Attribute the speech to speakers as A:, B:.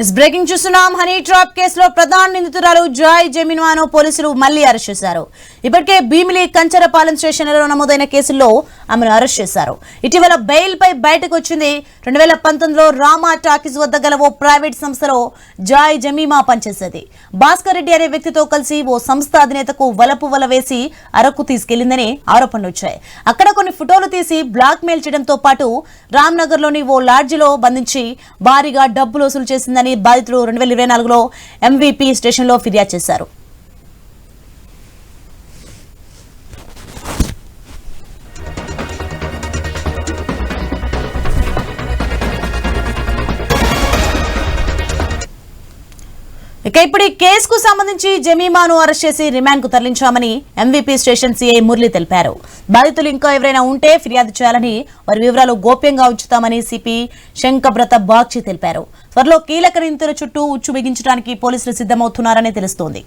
A: इस ब्रेकिंग చూస్తున్నాం honey trap కేసులో ప్రధాన నిందితురాలు జాయ్ జెమిన్వాను పోలీసులు మళ్లీ అరెస్ట్ చేశారు. ఇప్పటికే భీమిలి కంచరపాలెం స్టేషన్లో నమోదైన కేసుల్లో ఆమెను అరెస్ట్ చేశారు. ఇటీవల బెయిల్ పై బయటకు వచ్చింది. 2019లో రామా టాకీస్ వద్ద గల ఓ ప్రైవేట్ సంస్థలో జాయ్ జమీమా పనిచేసేది. భాస్కర్ రెడ్డి అనే వ్యక్తితో కలిసి ఓ సంస్థ అధినేతకు వలపు వల వేసి అరకు తీసుకెళ్లిందని ఆరోపణలు వచ్చాయి. అక్కడ కొన్ని ఫోటోలు తీసి బ్లాక్ మెయిల్ చేయడంతో పాటు రామ్నగర్లోని ఓ లాడ్జిలో బంధించి భారీగా డబ్బులు వసూలు చేసిందని బాధితులు 2024లో ఎంవీపీ స్టేషన్లో ఫిర్యాదు చేశారు. ఇక ఇప్పుడు ఈ కేసుకు సంబంధించి జమీమాను అరెస్ట్ చేసి రిమాండ్ కు తరలించామని ఎంవీపీ స్టేషన్ సీఐ మురళి తెలిపారు. బాధితులు ఇంకా ఎవరైనా ఉంటే ఫిర్యాదు చేయాలని, వారి వివరాలు గోప్యంగా ఉంచుతామని సిపి శంకబ్రత బాగ్చి తెలిపారు. త్వరలో కీలక నిందితుల చుట్టూ ఉచ్చు బిగించడానికి పోలీసులు సిద్ధమవుతున్నారని తెలుస్తోంది.